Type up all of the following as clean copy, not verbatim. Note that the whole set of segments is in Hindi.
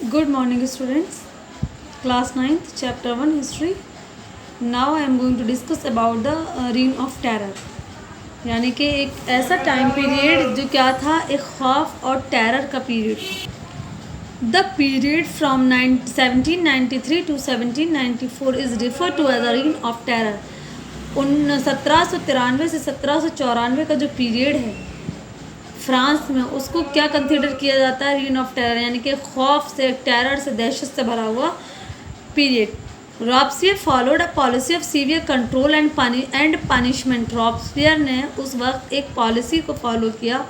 Good morning, students. Class 9th, Chapter 1 History. Now I am going to discuss about the Reign of Terror. यानी कि एक ऐसा टाइम पीरियड जो क्या था, एक खौफ और टेरर का period. The period from 1793 to 1794 is refer to as the reign of terror. 1793 से 1794 का जो पीरियड है फ्रांस में, उसको क्या कंसिडर किया जाता है? रेन ऑफ टेरर, यानी कि खौफ से, टेरर से, दहशत से भरा हुआ period. Robespierre followed a policy of severe control and punishment. Robespierre ने उस वक्त एक पॉलिसी को फॉलो किया,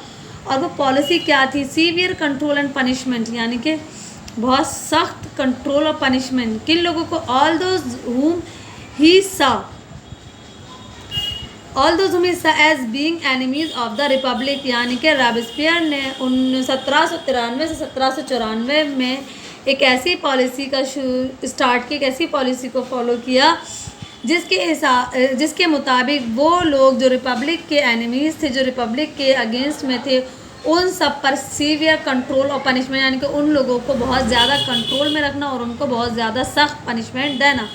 और वो पॉलिसी क्या थी? सीवियर कंट्रोल एंड पनिशमेंट, यानी कि बहुत सख्त कंट्रोल और पनिशमेंट। किन लोगों को? All those whom he saw as being enemies of the republic। यानी कि रॉबस्पियर ने 1793 से 1794 में एक ऐसी पॉलिसी का स्टार्ट की, एक ऐसी पॉलिसी को फॉलो किया जिसके मुताबिक वो लोग जो रिपब्लिक के एनिमीज़ थे, जो रिपब्लिक के अगेंस्ट में थे, उन सब पर सीवियर कंट्रोल और पनिशमेंट, यानी कि उन लोगों को बहुत ज़्यादा कंट्रोल में रखना और उनको बहुत ज़्यादा सख्त पनिशमेंट देना।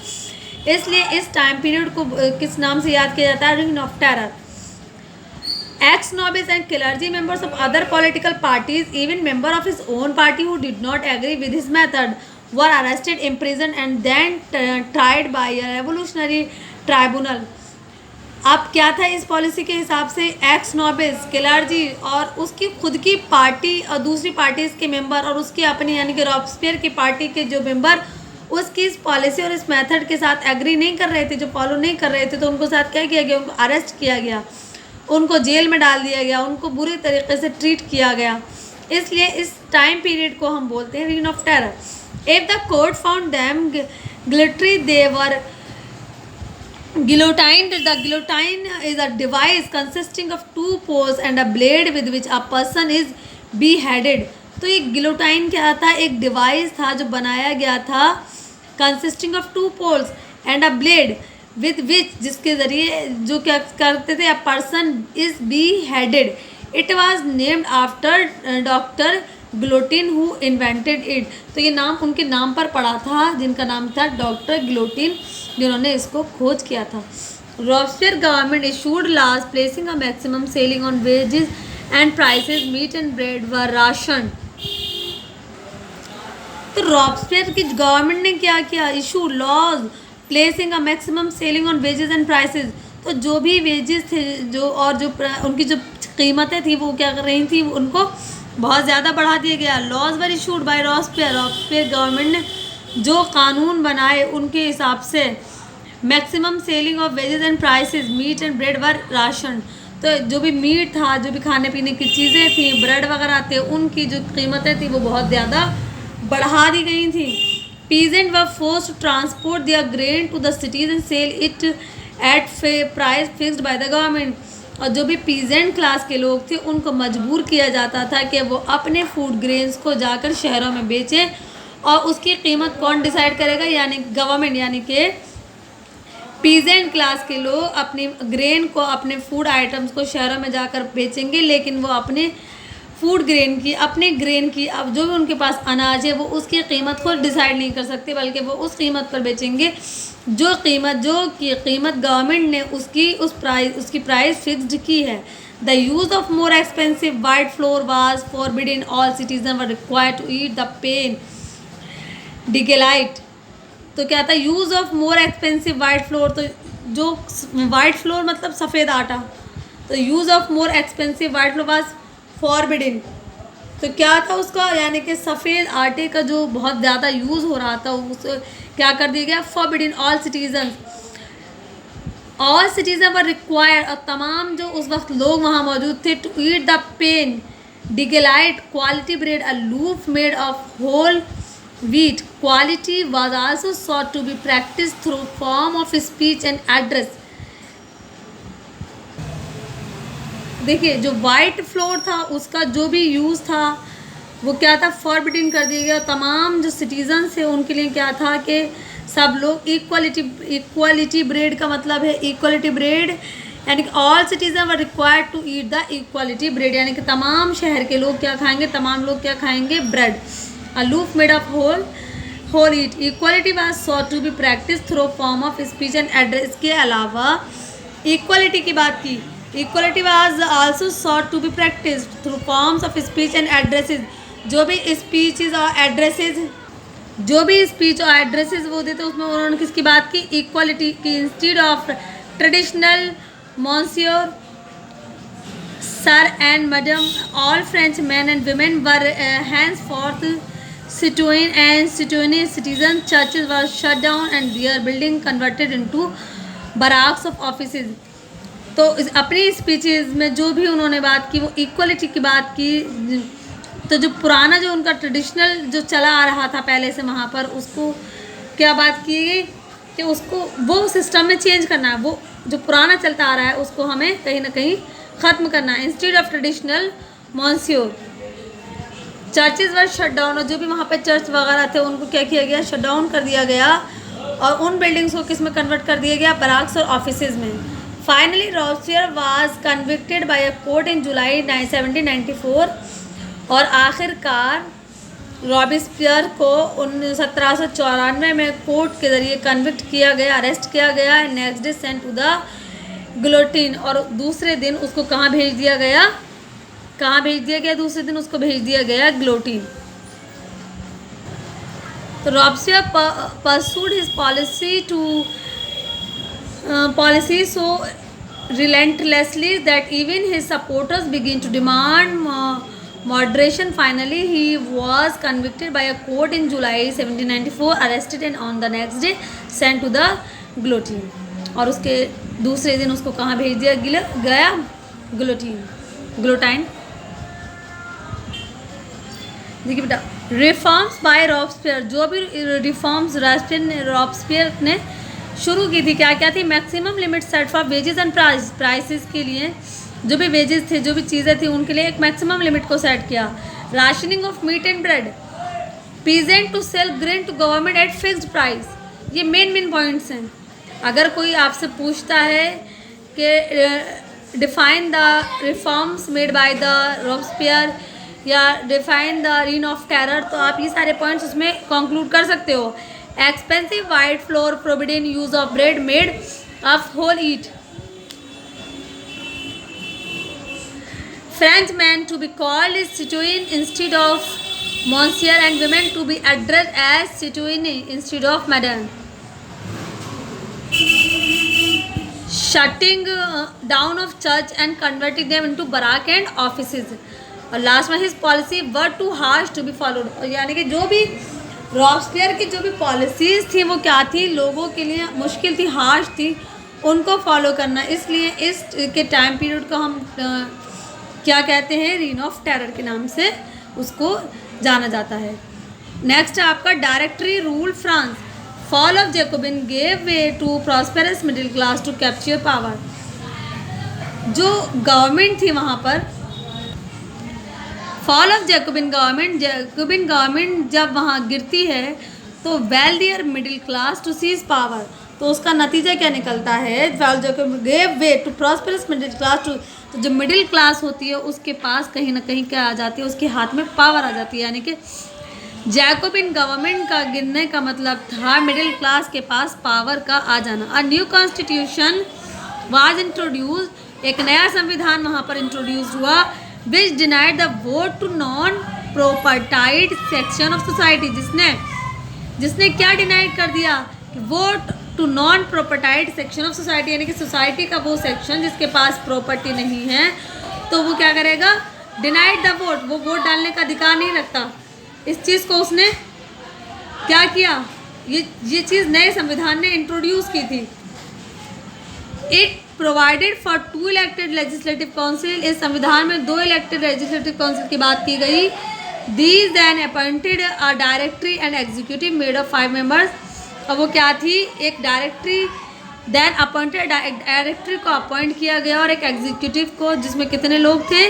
इसलिए इस टाइम पीरियड को किस नाम से याद किया जाता है? Reign of terror. Ex nobles and clergy members of other political parties, even member of his own party who did not agree with his method, were arrested, imprison and then tried by a revolutionary tribunal. अब क्या था इस पॉलिसी के हिसाब से? एक्स नोबिस, क्लर्जी और उसकी खुद की पार्टी और दूसरी पार्टीज के मेंबर और उसकी अपनी, यानी कि रॉबस्पियर की पार्टी के जो मेंबर उसकी इस पॉलिसी और इस मेथड के साथ एग्री नहीं कर रहे थे, जो फॉलो नहीं कर रहे थे, तो उनको साथ क्या किया गया? उनको अरेस्ट किया गया, उनको जेल में डाल दिया गया, उनको बुरी तरीके से ट्रीट किया गया। इसलिए इस टाइम पीरियड को हम बोलते हैं rain of terror. If the court found them guilty, they were guillotined. The guillotine is a device consisting of two poles and a blade with which a person is beheaded। तो ये गिलोटाइन क्या था? एक डिवाइस था जो बनाया गया था, consisting of two poles and a blade with which, जिसके ज़रिए जो क्या करते थे? A person is beheaded. It was named after doctor Guillotin who invented it. तो ये नाम उनके नाम पर पड़ा था, जिनका नाम था डॉक्टर ग्लोटिन, जिन्होंने इसको खोज किया था। Robespierre government issued laws placing a maximum ceiling on wages and prices, meat and bread were ration. तो रॉबस्पियर की गवर्नमेंट ने क्या किया? Issue laws placing a maximum ceiling on wages and prices. तो जो भी वेजेस थे, जो और जो उनकी जो कीमतें थी, वो क्या कर रही थी? उनको बहुत ज़्यादा बढ़ा दिया गया। Laws were issued by Robespierre. Robespierre government ने जो कानून बनाए उनके हिसाब से maximum ceiling of wages and prices, meat and bread were ration. तो जो भी मीट था, जो भी खाने पीने की चीज़ें थी, ब्रेड वगैरह थे, उनकी जो कीमतें थी वो बहुत ज़्यादा बढ़ा दी गई थी। Peasant were forced to transport their grain to the cities and sell it at price fixed by the government. और जो भी पीजेंट क्लास के लोग थे, उनको मजबूर किया जाता था कि वो अपने फूड ग्रेन्स को जाकर शहरों में बेचें, और उसकी कीमत कौन डिसाइड करेगा? यानी गवर्नमेंट। यानी कि पीजेंट क्लास के लोग अपने ग्रेन को, अपने फूड आइटम्स को शहरों में जाकर बेचेंगे, लेकिन वो अपने फूड ग्रेन की, अपने ग्रेन की, अब जो भी उनके पास अनाज है, वो उसकी कीमत को डिसाइड नहीं कर सकते, बल्कि वो उस कीमत पर बेचेंगे जो कीमत गवर्नमेंट ने उसकी प्राइस फिक्स्ड की है। The use of more expensive white flour was forbidden. All citizen were required to eat the pain d'egalite. तो क्या था? Use of more expensive white flour. तो जो वाइट फ्लोर मतलब सफ़ेद आटा, तो use of more expensive white flour was forbidden. तो क्या था उसका? यानी कि सफ़ेद आटे का जो बहुत ज़्यादा यूज़ हो रहा था, उसे क्या कर दिया गया? Forbidden. All citizen were required, और तमाम जो उस वक्त लोग वहाँ मौजूद थे, to eat the pain d'egalite quality bread, a loaf made of whole wheat. Quality was also sought to be practiced through form of speech and address। देखिए, जो वाइट फ्लोर था उसका जो भी यूज़ था वो क्या था? फॉरबिडन कर दिया गया। तमाम जो सिटीजन्स थे उनके लिए क्या था कि सब लोग इक्वालिटी ब्रेड का मतलब है इक्वालिटी ब्रेड, यानी कि all citizen were required to eat the equality bread, यानी कि तमाम शहर के लोग क्या खाएंगे? तमाम लोग क्या खाएंगे? Bread. aloof made of whole eat. Equality was sought to be practiced through form of speech and address. इसके अलावा equality की बात की, equality was also sought to be practiced through forms of speech and addresses. जो भी speeches और addresses, जो भी स्पीच और एड्रेसेस वो देते उसमें उन्होंने किसकी बात की, इक्वालिटी की. Instead of traditional monsieur, sir and madam, all French man and women were henceforth citoyen and citoyenne citizen. Churches were shut down and their buildings converted into barracks of offices. तो अपनी स्पीचेस में जो भी उन्होंने बात की वो इक्वलिटी की बात की. तो जो पुराना जो उनका ट्रेडिशनल जो चला आ रहा था पहले से वहाँ पर, उसको क्या बात की गई कि उसको वो सिस्टम में चेंज करना है. वो जो पुराना चलता आ रहा है उसको हमें कहीं ना कहीं ख़त्म करना है. Instead of traditional monsieur, churches were shut down. और जो भी वहाँ पे चर्च वगैरह थे उनको क्या किया गया, शट डाउन कर दिया गया. और उन बिल्डिंग्स को किस में कन्वर्ट कर दिया गया, बराक्स और ऑफिसेज में. Finally Robespierre was convicted by a court in July 1794. और आखिरकार रॉबस्पियर को 1794 में कोर्ट के ज़रिए कन्विक्ट किया गया, अरेस्ट किया गया. Next day sent to the guillotine. और दूसरे दिन उसको कहाँ भेज दिया गया, कहाँ भेज दिया गया, दूसरे दिन उसको भेज दिया गया गिलोटिन. तो Robespierre pursued his policy so relentlessly that even his supporters began to demand moderation. Finally he was convicted by a court in July 1794, arrested and on the next day sent to the guillotine. और उसके दूसरे दिन उसको कहाँ भेज दिया गया, गिलोटाइन. देखिए बेटा, रिफॉर्म्स बाय रॉबस्पियर. जो भी रिफॉर्म्स रॉबस्पियर ने शुरू की थी, क्या क्या थी, maximum limit set for wages and prices के लिए. जो भी वेजेस थे, जो भी चीज़ें थी उनके लिए एक मैक्सिमम लिमिट को सेट किया. Rationing of meat and bread, peasant to sell grain to government at fixed price. ये मेन पॉइंट्स हैं. अगर कोई आपसे पूछता है कि define the reforms made by the Robespierre या define the reign of terror, तो आप ये सारे पॉइंट्स उसमें कंक्लूड कर सकते हो. Expensive white flour, provident use of bread made of whole wheat. Frenchmen to be called as citoyen instead of monsieur and women to be addressed as citoyenne instead of madame. Shutting down of church and converting them into barrack and offices. और लास्ट में his policy were too harsh to be followed. यानी कि जो भी रॉबस्पियर की जो भी पॉलिसीज़ थी वो क्या थी, लोगों के लिए मुश्किल थी, हार्श थी, उनको फॉलो करना. इसलिए इस के टाइम पीरियड को हम क्या कहते हैं, रीन ऑफ टेरर के नाम से उसको जाना जाता है. नेक्स्ट है आपका directory rule France. Fall of Jacobin gave way to prosperous middle class to capture power. जो गवर्नमेंट थी वहाँ पर, फॉल ऑफ जैकोबिन गवर्नमेंट जब वहाँ गिरती है तो wealthier middle class to seize power. तो उसका नतीजा क्या निकलता है, fall Jacobin gave way to prosperous middle class to. तो जो मिडिल क्लास होती है उसके पास कहीं ना कहीं क्या आ जाती है, उसके हाथ में पावर आ जाती है. यानी कि जैकोबिन गवर्नमेंट का गिरने का मतलब था मिडिल क्लास के पास पावर का आ जाना. A new constitution was introduce. एक नया संविधान वहाँ पर इंट्रोड्यूस हुआ. Which denied the vote to non propertied section of society. जिसने क्या डिनाइड कर दिया, vote to non propertied section of society. यानी कि सोसाइटी का वो सेक्शन जिसके पास प्रॉपर्टी नहीं है तो वो क्या करेगा, डिनाइड द वोट, वो वोट डालने का अधिकार नहीं रखता. इस चीज़ को उसने क्या किया, ये चीज़ नए संविधान ने इंट्रोड्यूस की थी. It provided for 2 elected legislative council. इस संविधान में 2 इलेक्टेड लेजिस्लेटिव काउंसिल की बात की गई. These then appointed a directory and executive made of 5 members. और वो क्या थी, एक डायरेक्टरी, देन अपॉइंटेड डायरेक्टरी को अपॉइंट किया गया और एक एग्जीक्यूटिव को, जिसमें कितने लोग थे,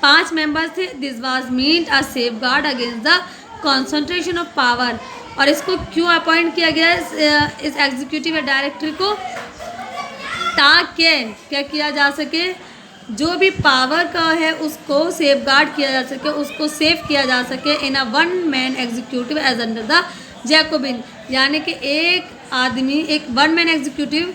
5 मेंबर्स थे. This was meant a safe guard against the concentration of power. और इसको क्यों अपॉइंट किया गया इस एग्जीक्यूटिव या डायरेक्टरी को, ताकि क्या किया जा सके, जो भी पावर का है उसको सेफगार्ड किया जा सके, उसको सेव किया जा सके in a one man executive age under the Jacobin, यानी कि एक आदमी, एक one man executive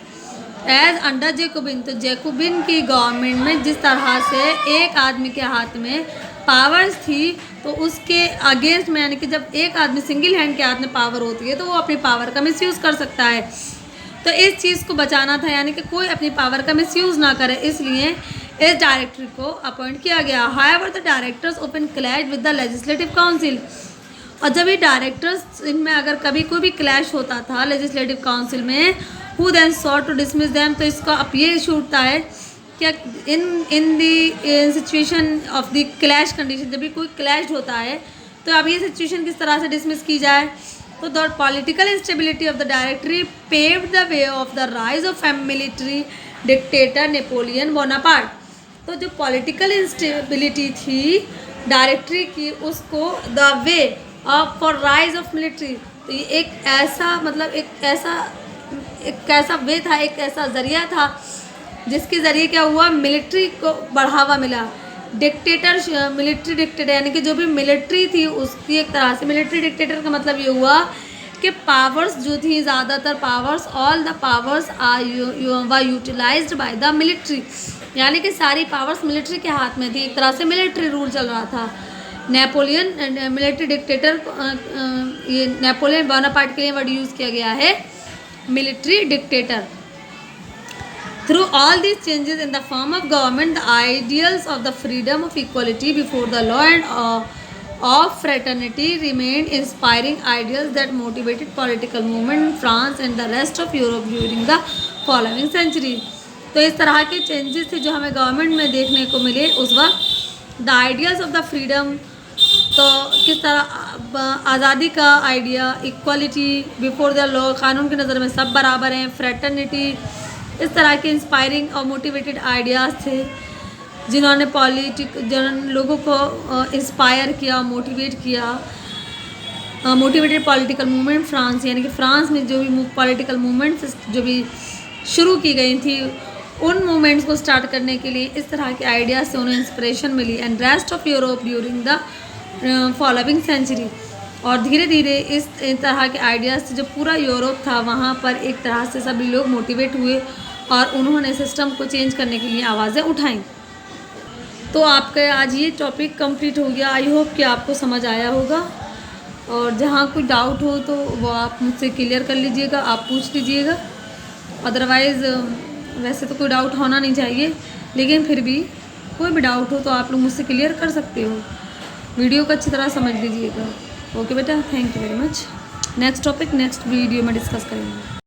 age under Jacobin. तो जैकोबिन की गवर्नमेंट में जिस तरह से एक आदमी के हाथ में पावर्स थी, तो उसके अगेंस्ट में, यानी कि जब एक आदमी सिंगल हैंड के हाथ में पावर होती है तो वो अपनी पावर का मिसयूज़ कर सकता है। तो इस चीज़ को बचाना था, यानी कि कोई अपनी पावर का मिसयूज़ ना करे, इसलिए इस डायरेक्टर को अपॉइंट किया गया। However the directors open clash with the legislative council, और जब ये डायरेक्टर्स इनमें अगर कभी कोई भी क्लैश होता था लेजिस्लेटिव काउंसिल में, who then sought to dismiss them, तो इसका अब ये इशू उठता है कि in the situation of the clash condition, जब भी कोई क्लैश होता है तो अब ये सिचुएशन किस तरह से डिसमिस की जाए। तो the political instability of the directory paved the way of the rise of military dictator Napoleon Bonaparte. तो जो पॉलिटिकल इंस्टेबिलिटी थी डायरेक्टरी की, उसको the way for rise of military, तो ये एक ऐसा, मतलब एक ऐसा वे था, एक ऐसा ज़रिया था जिसके ज़रिए क्या हुआ, मिलिट्री को बढ़ावा मिला। मिलिट्री डिक्टेटर, यानी कि जो भी मिलिट्री थी उसकी एक तरह से, मिलिट्री डिक्टेटर का मतलब ये हुआ कि पावर्स जो थी, ज़्यादातर powers, all the powers are utilised by the military, यानी कि सारी पावर्स मिलिट्री के हाथ में थी, एक तरह से मिलिट्री रूल चल रहा था। नेपोलियन मिलिट्री डिक्टेटर, ये नेपोलियन बोनापार्ट के लिए वर्ड यूज़ किया गया है, military dictator. Through all these changes in the form of government, the ideals of the freedom of equality before the law and of fraternity remained inspiring ideals that motivated political movement in France and the rest of Europe during the following century. तो इस तरह के चेंजेस थे जो हमें गवर्नमेंट में देखने को मिले उस वक्त। The ideas of the freedom, तो किस तरह आज़ादी का idea, equality before the law, कानून की नज़र में सब बराबर हैं, फ्रेटर्निटी, इस तरह के इंस्पायरिंग और मोटिवेटेड आइडियाज़ थे जिन्होंने जिन लोगों को इंस्पायर किया, मोटिवेट किया। मोटिवेटेड पॉलिटिकल मूवमेंट फ्रांस, यानी कि फ्रांस में जो भी पॉलिटिकल मूवमेंट्स जो भी शुरू की गई थी, उन मूवमेंट्स को स्टार्ट करने के लिए इस तरह के आइडियाज़ से उन्हें इंस्पिरेशन मिली। And rest of Europe during the following century, और धीरे धीरे इस तरह के आइडियाज़ से जो पूरा यूरोप था वहाँ पर एक तरह से सभी लोग मोटिवेट हुए और उन्होंने सिस्टम को चेंज करने के लिए आवाज़ें उठाईं। तो आपका आज ये टॉपिक कंप्लीट हो गया। आई होप कि आपको समझ आया होगा, और जहाँ कोई डाउट हो तो वो आप मुझसे क्लियर कर लीजिएगा, आप पूछ लीजिएगा। अदरवाइज़ वैसे तो कोई डाउट होना नहीं चाहिए, लेकिन फिर भी कोई भी डाउट हो तो आप लोग मुझसे क्लियर कर सकते हो। वीडियो को अच्छी तरह समझ लीजिएगा। ओके बेटा, thank you very much. Next topic next video में डिस्कस करेंगे।